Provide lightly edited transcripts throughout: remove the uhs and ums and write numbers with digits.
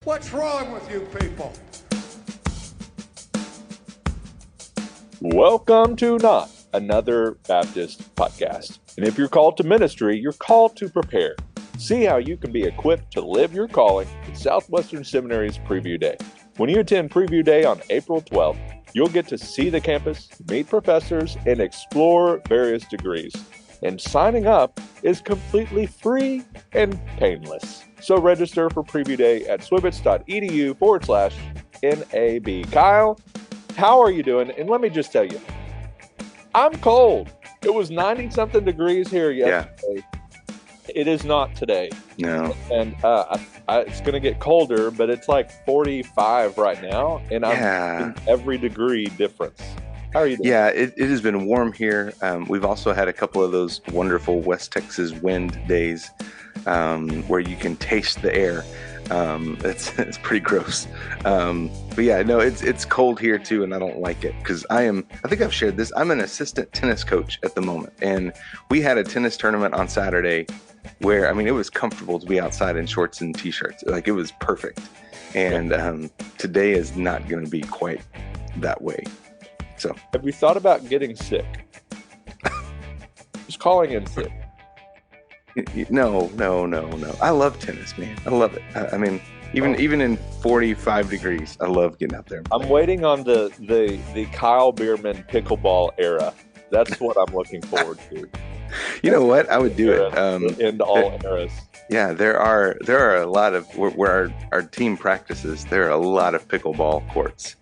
What's wrong with you people? Welcome to Not Another Baptist Podcast. And if you're called to ministry, you're called to prepare. See how you can be equipped to live your calling at Southwestern Seminary's Preview Day. When you attend Preview Day on April 12th, you'll get to see the campus, meet professors, and explore various degrees. And signing up is completely free and painless. So register for Preview Day at swbts.edu/NAB. Kyle, how are you doing? And let me just tell you, I'm cold. It was 90-something degrees here yesterday. Yeah. It is not today. No. And it's going to get colder, but it's like 45 right now, and I'm in every degree difference. How are you doing? Yeah, it has been warm here. We've also had a couple of those wonderful West Texas wind days where you can taste the air. It's pretty gross. But yeah, no, it's cold here too, and I don't like it because I think I've shared this. I'm an assistant tennis coach at the moment, and we had a tennis tournament on Saturday where, I mean, it was comfortable to be outside in shorts and t-shirts. Like, it was perfect. And today is not going to be quite that way. So, have you thought about getting sick? Just calling in sick. No. I love tennis, man. I love it. I mean, even in 45 degrees, I love getting out there. I'm waiting on the Kyle Bierman pickleball era. That's what I'm looking forward to. You know what? I would do it. Into all eras. Yeah, there are a lot of where our team practices. There are a lot of pickleball courts.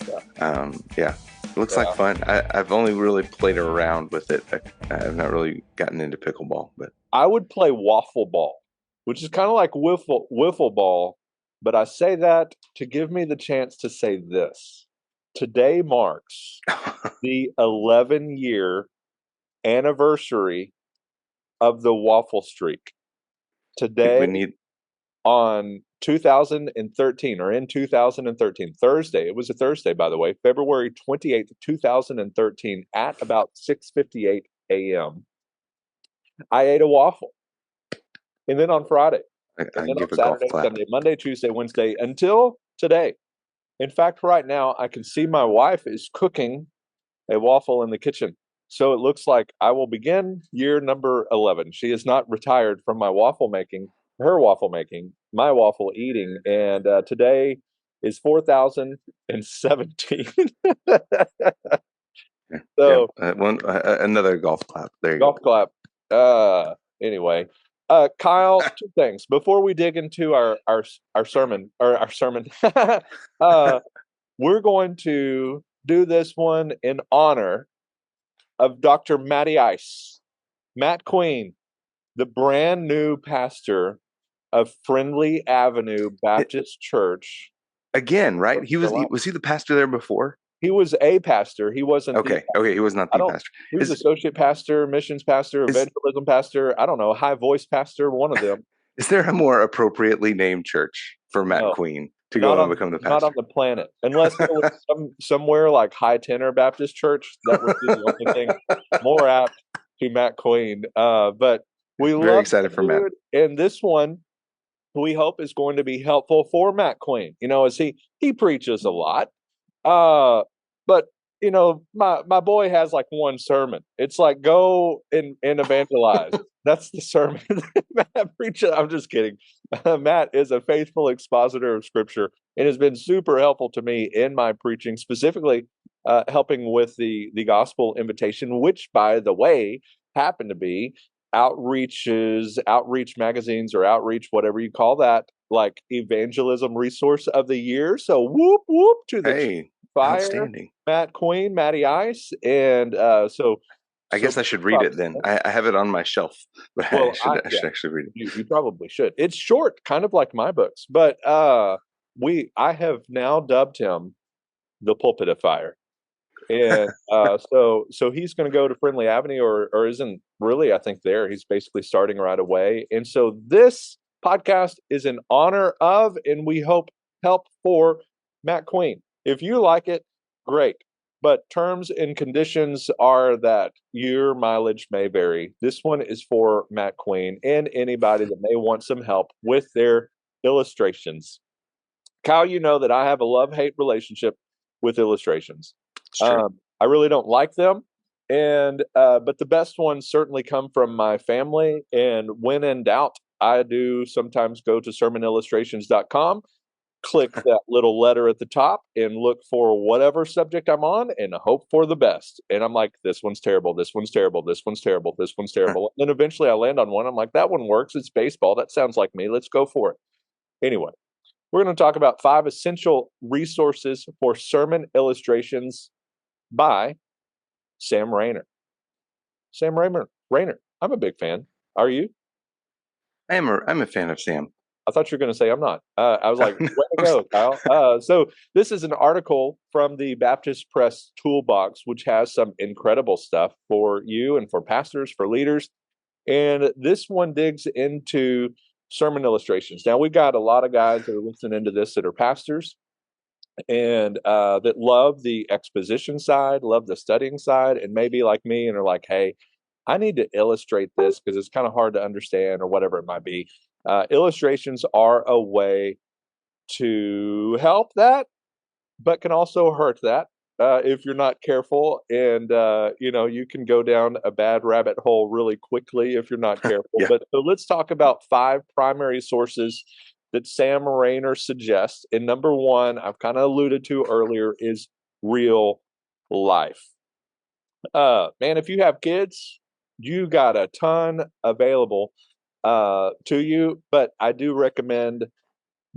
Yeah. It looks like fun. I've only really played around with it. I've not really gotten into pickleball, but I would play waffle ball, which is kind of like wiffle ball, but I say that to give me the chance to say this. Today marks the 11-year anniversary of the waffle streak. Today on 2013, or in 2013, Thursday, it was a Thursday, by the way, February 28th, 2013, at about 6:58 a.m., I ate a waffle. And then on Friday, and then on Saturday, Sunday, Monday, Tuesday, Wednesday, until today. In fact, right now, I can see my wife is cooking a waffle in the kitchen. So it looks like I will begin year number 11. She is not retired from my waffle making, my waffle eating. And today is 4,017. So another golf clap. There you go. Golf clap. Anyway, Kyle, two things before we dig into our sermon. We're going to do this one in honor of Dr. Matt Queen, the brand new pastor of Friendly Avenue Baptist Church. Again, right? Was he the pastor there before? He was a pastor. He wasn't. Okay, he was not the pastor. He was associate pastor, missions pastor, evangelism pastor. I don't know, high voice pastor, one of them. Is there a more appropriately named church for Matt Queen to go and become the pastor? Not on the planet, unless there was somewhere like High Tenor Baptist Church. That would be the only thing more apt to Matt Queen. But we very excited for Matt, and this one we hope is going to be helpful for Matt Queen. You know, as he preaches a lot. But you know, my boy has like one sermon. It's like, go and evangelize. That's the sermon that Matt preaches. I'm just kidding. Matt is a faithful expositor of Scripture and has been super helpful to me in my preaching, specifically helping with the gospel invitation, which, by the way, happened to be outreach magazines, or outreach, whatever you call that, like evangelism resource of the year. So whoop to the fire, Matt Queen, Matty Ice, and so I guess I should read it then. I have it on my shelf, but I should actually read it. You probably should. It's short, kind of like my books, but I have now dubbed him the Pulpitifier. And so he's going to go to Friendly Avenue, or isn't really, I think, there. He's basically starting right away. And so this podcast is in honor of, and we hope help for, Matt Queen. If you like it, great. But terms and conditions are that your mileage may vary. This one is for Matt Queen and anybody that may want some help with their illustrations. Kyle, you know that I have a love-hate relationship with illustrations. It's true. I really don't like them, and but the best ones certainly come from my family. And when in doubt, I do sometimes go to sermonillustrations.com, click that little letter at the top, and look for whatever subject I'm on, and hope for the best. And I'm like, this one's terrible. This one's terrible. This one's terrible. This one's terrible. And then eventually, I land on one. I'm like, that one works. It's baseball. That sounds like me. Let's go for it. Anyway, we're going to talk about 5 essential resources for sermon illustrations by Sam Rayner. Sam Rayner. I'm a big fan. Are you? I'm a fan of Sam. I thought you were going to say I'm not. I was like, way to go, Kyle. So this is an article from the Baptist Press Toolbox, which has some incredible stuff for you and for pastors, for leaders. And this one digs into sermon illustrations. Now, we've got a lot of guys that are listening to this that are pastors and that love the exposition side, love the studying side, and maybe like me and are like, hey, I need to illustrate this because it's kind of hard to understand or whatever it might be. Illustrations are a way to help that, but can also hurt that if you're not careful. And, you can go down a bad rabbit hole really quickly if you're not careful. Yeah. But so let's talk about 5 primary sources that Sam Rayner suggests. And number 1, I've kind of alluded to earlier, is real life. Man, if you have kids, you got a ton available to you, but I do recommend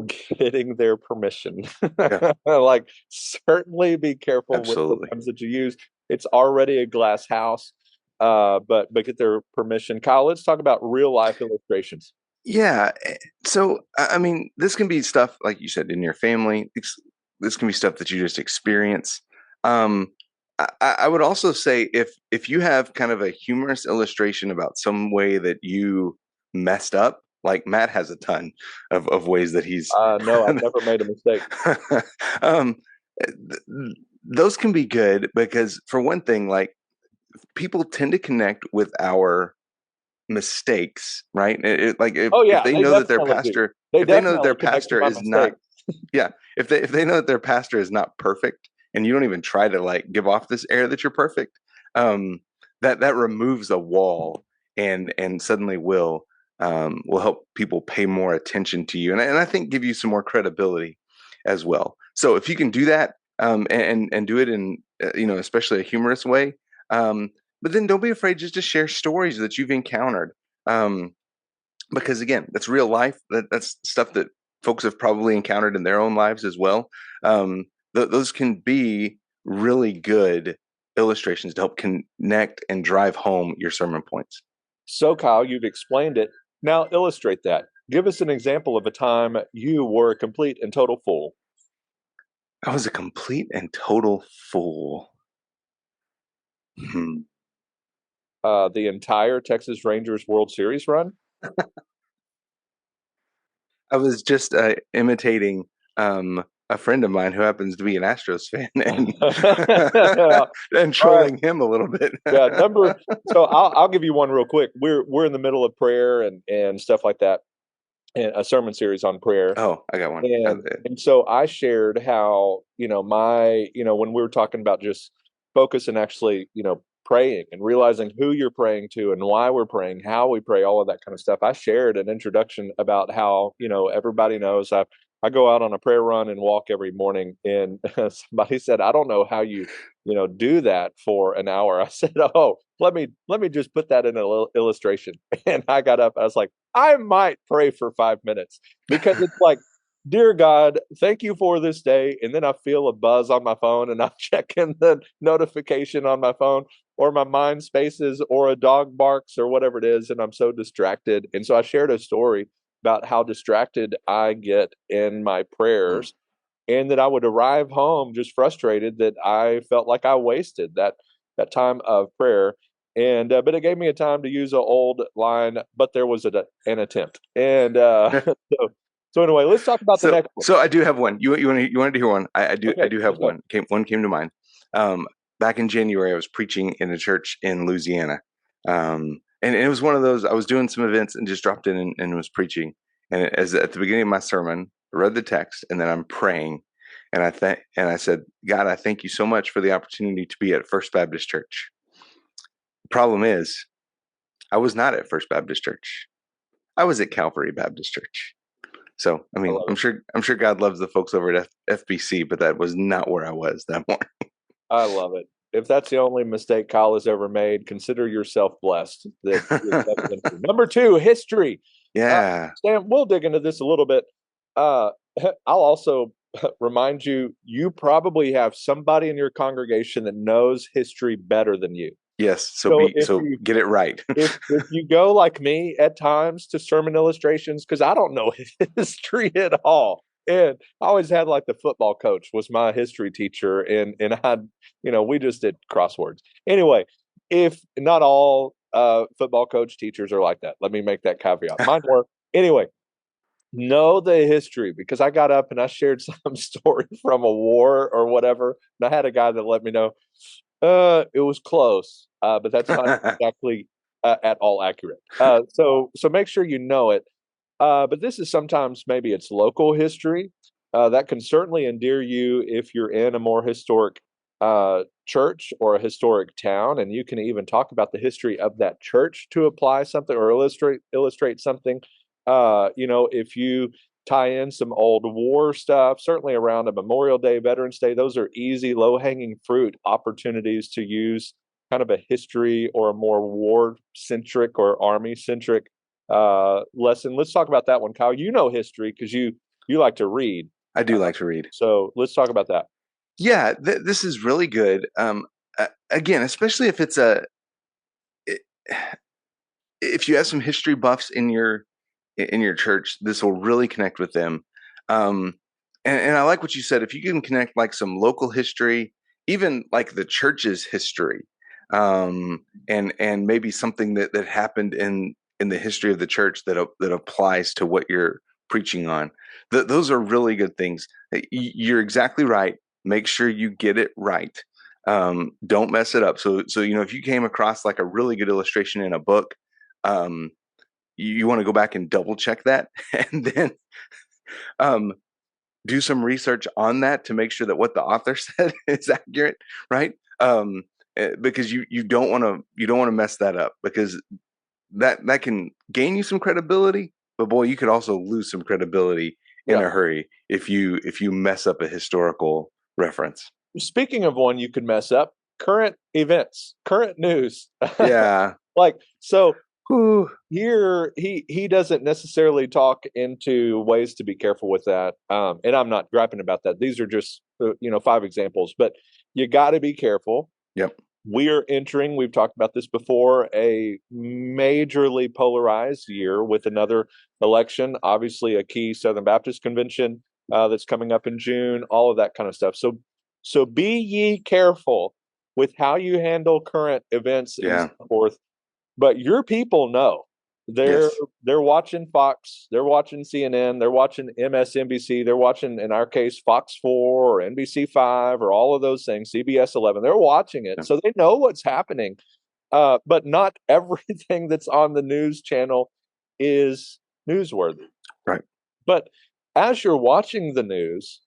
getting their permission. Yeah. Like, certainly be careful Absolutely. with the ones that you use. It's already a glass house, but get their permission. Kyle, let's talk about real life illustrations. Yeah. So, I mean, this can be stuff, like you said, in your family. This can be stuff that you just experience. I would also say if you have kind of a humorous illustration about some way that you messed up, like Matt has a ton of ways that he's. No, I've never made a mistake. Those can be good because, for one thing, like, people tend to connect with our mistakes, right? If they know that their pastor, if they know that their pastor is not, yeah, if they know that their pastor is not perfect, and you don't even try to like give off this air that you're perfect, that removes a wall and suddenly will help people pay more attention to you, and I think give you some more credibility as well. So if you can do that, and do it in especially a humorous way. But then don't be afraid just to share stories that you've encountered. Because again, that's real life. That's stuff that folks have probably encountered in their own lives as well. Those can be really good illustrations to help connect and drive home your sermon points. So, Kyle, you've explained it. Now illustrate that. Give us an example of a time you were a complete and total fool. I was a complete and total fool. The entire Texas Rangers World Series run? I was just imitating a friend of mine who happens to be an Astros fan and trolling him a little bit. Yeah, so I'll give you one real quick. We're in the middle of prayer and stuff like that, and a sermon series on prayer. Oh, I got one. And so I shared how, when we were talking about just focus and actually, praying and realizing who you're praying to and why we're praying, how we pray, all of that kind of stuff. I shared an introduction about how, everybody knows I go out on a prayer run and walk every morning. And somebody said, I don't know how you, do that for an hour. I said, oh, let me just put that in an illustration. And I got up, I was like, I might pray for 5 minutes, because it's like, dear God, thank you for this day. And then I feel a buzz on my phone and I'm checking the notification on my phone, or my mind spaces, or a dog barks, or whatever it is. And I'm so distracted. And so I shared a story about how distracted I get in my prayers, and that I would arrive home just frustrated that I felt like I wasted that time of prayer. And but it gave me a time to use an old line, but there was an attempt. And so anyway, let's talk about the next one. So I do have one. You wanted to hear one? I do. Okay, I do have one. One came to mind. Back in January, I was preaching in a church in Louisiana, and it was one of those. I was doing some events and just dropped in and was preaching. And at the beginning of my sermon, read the text, and then I'm praying. And I said, God, I thank you so much for the opportunity to be at First Baptist Church. The problem is, I was not at First Baptist Church. I was at Calvary Baptist Church. So, I mean, I'm sure God loves the folks over at FBC, but that was not where I was that morning. I love it. If that's the only mistake Kyle has ever made, consider yourself blessed. Number two, history. Yeah. Sam, we'll dig into this a little bit. I'll also remind you, you probably have somebody in your congregation that knows history better than you. Yes. So get it right. if you go like me at times to sermon illustrations, because I don't know history at all. And I always had like the football coach was my history teacher, and we just did crosswords. Anyway, if not all football coach teachers are like that, let me make that caveat. Mine were. Anyway, know the history, because I got up and I shared some story from a war or whatever, and I had a guy that let me know it was close, but that's not exactly at all accurate. So make sure you know it. But this is sometimes maybe it's local history that can certainly endear you if you're in a more historic church or a historic town, and you can even talk about the history of that church to apply something or illustrate something. If you tie in some old war stuff, certainly around a Memorial Day, Veterans Day, those are easy, low-hanging fruit opportunities to use kind of a history or a more war-centric or army-centric lesson. Let's talk about that one, Kyle. You know history because you like to read. I do like to read. So let's talk about that. Yeah, this is really good. Again, especially if if you have some history buffs in your church, this will really connect with them. And I like what you said. If you can connect like some local history, even like the church's history, and maybe something that happened in the history of the church that applies to what you're preaching on. Those are really good things. You're exactly right. Make sure you get it right. Don't mess it up. So if you came across like a really good illustration in a book, you want to go back and double check that, and then do some research on that to make sure that what the author said is accurate, right? Because you don't want to mess that up, because that can gain you some credibility, but boy, you could also lose some credibility in a hurry if you mess up a historical reference. Speaking of one you could mess up, current events, current news. Yeah. Here he doesn't necessarily talk into ways to be careful with that. And I'm not griping about that. These are just 5 examples, but you got to be careful. Yep. We are entering, we've talked about this before, a majorly polarized year with another election, obviously a key Southern Baptist convention that's coming up in June, all of that kind of stuff. So be ye careful with how you handle current events and so forth. But your people know. They're watching Fox, they're watching CNN, they're watching MSNBC, they're watching, in our case, Fox 4 or NBC5 or all of those things, CBS 11. They're watching it, so they know what's happening. But not everything that's on the news channel is newsworthy. Right. But as you're watching the news,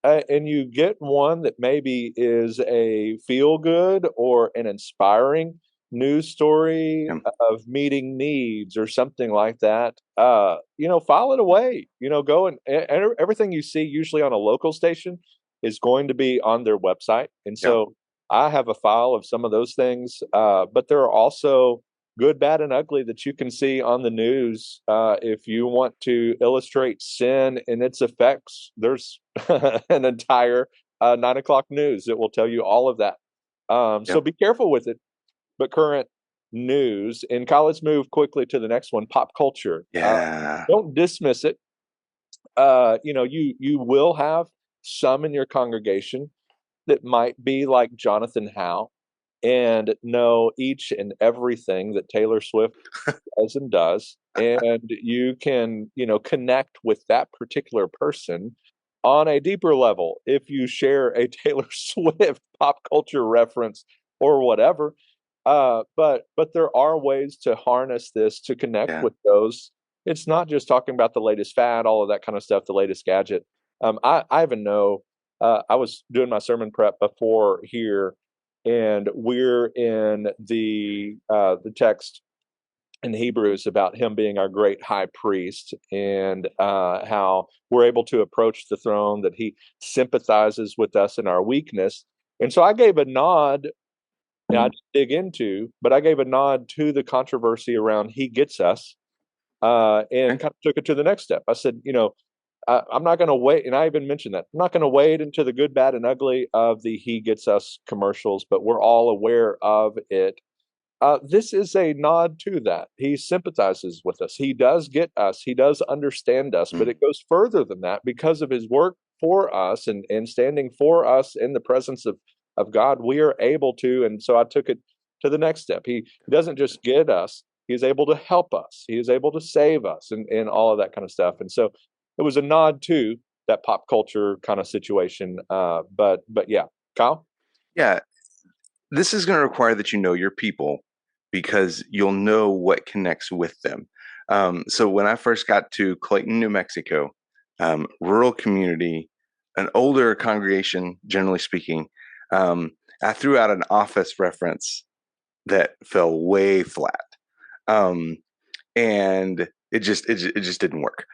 and you get one that maybe is a feel-good or an inspiring news story of meeting needs or something like that, file it away. Go and everything you see usually on a local station is going to be on their website. And so I have a file of some of those things, but there are also good, bad, and ugly that you can see on the news. If you want to illustrate sin and its effects, there's an entire 9 o'clock news that will tell you all of that. So be careful with it. But current news, and Kyle, let's move quickly to the next one, pop culture. Don't dismiss it. You will have some in your congregation that might be like Jonathan Howe and know each and everything that Taylor Swift says and does. And you can, connect with that particular person on a deeper level if you share a Taylor Swift pop culture reference or whatever. But there are ways to harness this to connect with those it's not just talking about the latest fad, all of that kind of stuff, the latest gadget. I even know, I was doing my sermon prep before here, and we're in the text in Hebrews about him being our great high priest, and how we're able to approach the throne, that he sympathizes with us in our weakness. And so I gave a nod, and I didn't dig into, but I gave a nod to the controversy around he gets us, and kind of took it to the next step. I said, I'm not going to wait. And I even mentioned that I'm not going to wade into the good, bad, and ugly of the he gets us commercials, but we're all aware of it. This is a nod to that. He sympathizes with us. He does get us. He does understand us, but it goes further than that because of his work for us, and standing for us in the presence of God. We are able to, and so I took it to the next step. He doesn't just get us, he is able to help us. He is able to save us, and all of that kind of stuff. And so it was a nod to that pop culture kind of situation. But yeah, Kyle? Yeah, this is going to require that you know your people, because you'll know what connects with them. So when I first got to Clayton, New Mexico, rural community, an older congregation, generally speaking, I threw out an Office reference that fell way flat, and it just didn't work.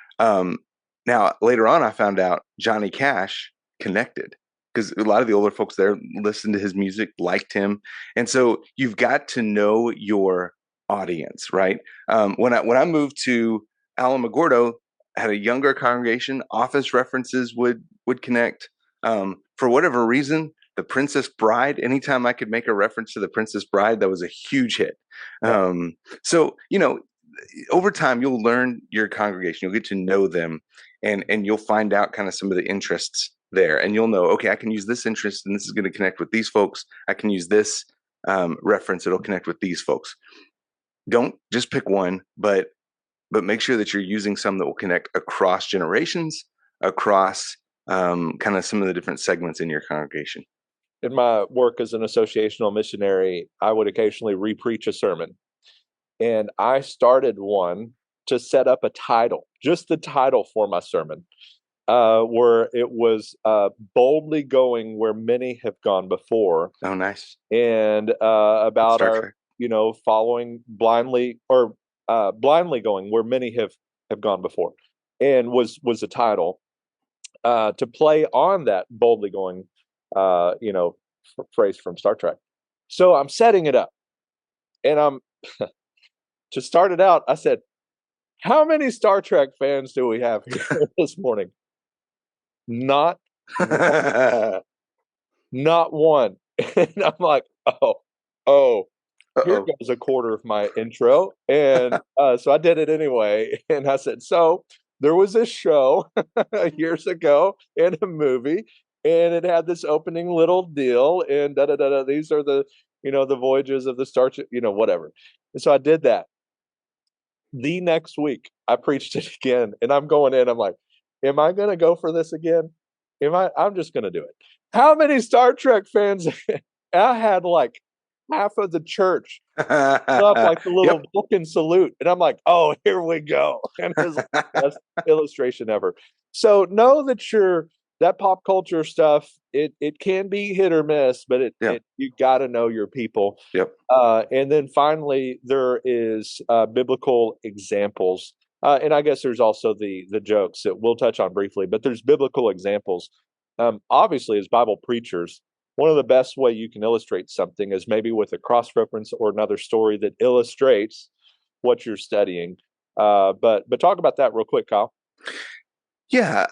Now later on, I found out Johnny Cash connected, because a lot of the older folks there listened to his music, liked him, and so you've got to know your audience, right? When I moved to Alamogordo, I had a younger congregation. Office references would connect. For whatever reason, The Princess Bride. Anytime I could make a reference to The Princess Bride, that was a huge hit. So over time, you'll learn your congregation. You'll get to know them, and you'll find out kind of some of the interests there, and you'll know, okay, I can use this interest, and this is going to connect with these folks. I can use this reference; it'll connect with these folks. Don't just pick one, but make sure that you're using some that will connect across generations, across kind of some of the different segments in your congregation. In my work as an associational missionary, I would occasionally repreach a sermon. And I started one to set up a title, just the title for my sermon, where it was boldly going where many have gone before. Oh, nice. And about Star our, Trek. following blindly, or blindly going where many have gone before, and was the title, to play on that boldly going, phrase from Star Trek. So I'm setting it up, and I'm to start it out. I said, how many Star Trek fans do we have here this morning? Not one. And I'm like, oh, here Uh-oh. goes a quarter of my intro. And so I did it anyway. And I said, so there was this show years ago in a movie, and it had this opening little deal, and da da da da. These are the the voyages of the Star Trek, whatever. And so I did that. The next week, I preached it again, and I'm going in. I'm like, am I going to go for this again? I'm just going to do it. How many Star Trek fans? I had like half of the church up like the little Yep. Vulcan salute, and I'm like, oh, here we go. And it was like the best illustration ever. So know that that pop culture stuff, it can be hit or miss, but you got to know your people. Yep. And then finally, there is biblical examples, and I guess there's also the jokes that we'll touch on briefly. But there's biblical examples. Obviously, as Bible preachers, one of the best way you can illustrate something is maybe with a cross reference or another story that illustrates what you're studying. But talk about that real quick, Kyle. Yeah.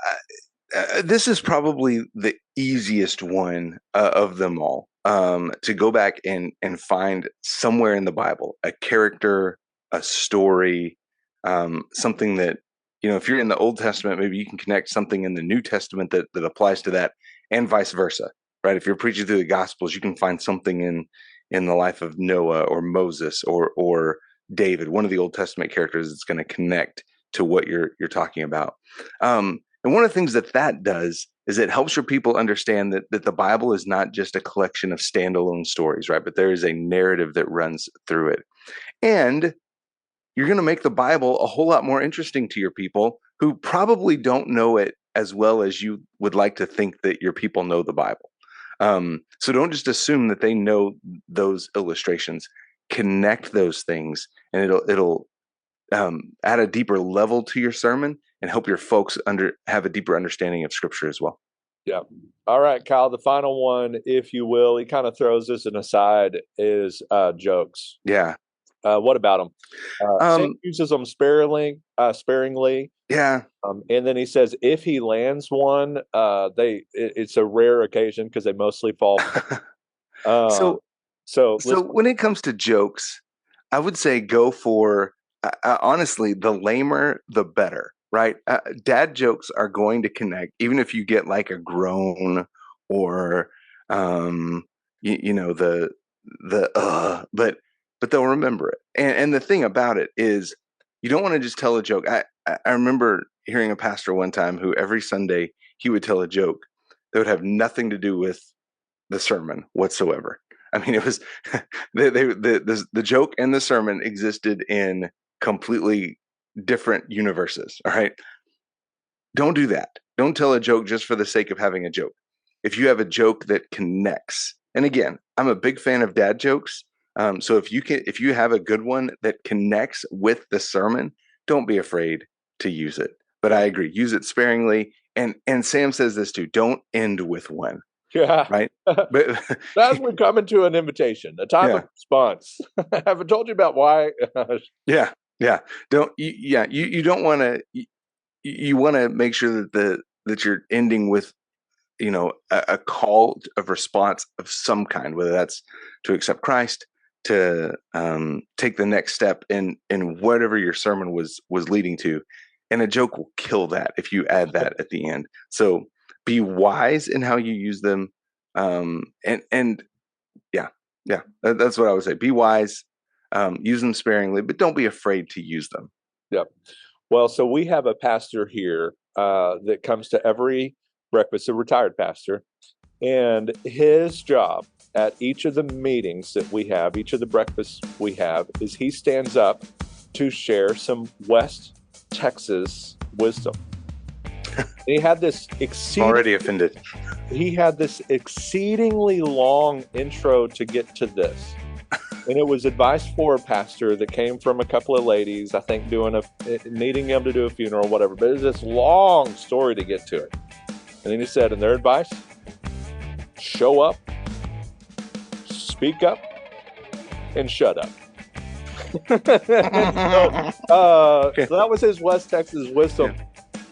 This is probably the easiest one of them all, to go back and find somewhere in the Bible a character, a story, something that, if you're in the Old Testament, maybe you can connect something in the New Testament that applies to that, and vice versa, right? If you're preaching through the Gospels, you can find something in the life of Noah or Moses or David, one of the Old Testament characters, that's going to connect to what you're talking about. And one of the things that does is it helps your people understand that the Bible is not just a collection of standalone stories, right? But there is a narrative that runs through it. And you're going to make the Bible a whole lot more interesting to your people who probably don't know it as well as you would like to think that your people know the Bible. So don't just assume that they know those illustrations. Connect those things, and it'll add a deeper level to your sermon and help your folks have a deeper understanding of Scripture as well. Yeah. All right, Kyle, the final one, if you will, he kind of throws this an aside, is jokes. Yeah. What about them? Sam uses them sparingly. Yeah. And then he says if he lands one, it's a rare occasion because they mostly fall. So So when it comes to jokes, I would say go for honestly, the lamer the better, right? Dad jokes are going to connect, even if you get like a groan or but they'll remember it. And the thing about it is, you don't want to just tell a joke. I remember hearing a pastor one time who every Sunday he would tell a joke that would have nothing to do with the sermon whatsoever. I mean, it was the joke and the sermon existed in completely different universes. All right. Don't do that. Don't tell a joke just for the sake of having a joke. If you have a joke that connects, and again, I'm a big fan of dad jokes. So if you have a good one that connects with the sermon, don't be afraid to use it. But I agree, use it sparingly. And Sam says this too: don't end with one. Yeah. Right. But as we come into an invitation, a time of response. I haven't told you about why. Yeah. You don't want to. You want to make sure that you're ending with, a call of response of some kind, whether that's to accept Christ, to take the next step in whatever your sermon was leading to. And a joke will kill that if you add that at the end. So be wise in how you use them. That's what I would say. Be wise, use them sparingly, but don't be afraid to use them. Yep. Well, so we have a pastor here that comes to every breakfast, a retired pastor, and his job at each of the meetings that we have, each of the breakfasts we have, is he stands up to share some West Texas wisdom. He had this already offended. He had this exceedingly long intro to get to this. And it was advice for a pastor that came from a couple of ladies, I think, needing him to do a funeral or whatever. But it was this long story to get to it. And then he said, in their advice, show up, speak up, and shut up. So that was his West Texas wisdom. Yeah.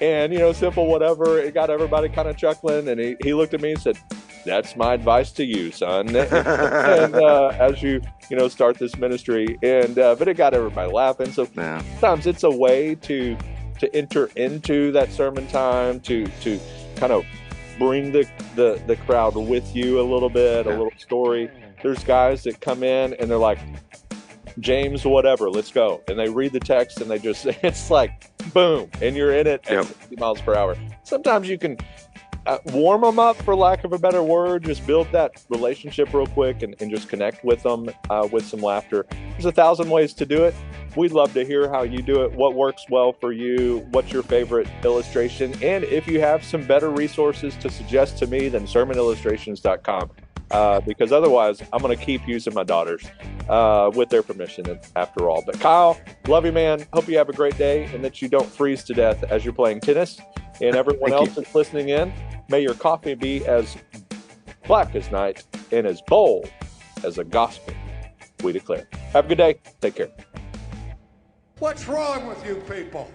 And, simple whatever. It got everybody kind of chuckling. And he looked at me and said, that's my advice to you, son. And as you start this ministry, but it got everybody laughing. So sometimes it's a way to enter into that sermon time, to kind of bring the crowd with you a little bit, a little story. There's guys that come in and they're like, James, whatever, let's go. And they read the text and it's like, boom, and you're in it at 60 miles per hour. Sometimes you can warm them up, for lack of a better word, just build that relationship real quick and just connect with them with some laughter. There's 1,000 ways to do it. We'd love to hear how you do it, what works well for you, what's your favorite illustration, and if you have some better resources to suggest to me than sermonillustrations.com. Because otherwise, I'm going to keep using my daughters with their permission after all. But Kyle, love you, man. Hope you have a great day and that you don't freeze to death as you're playing tennis. And everyone else that's listening in, may your coffee be as black as night and as bold as the gospel we declare. Have a good day. Take care. What's wrong with you people?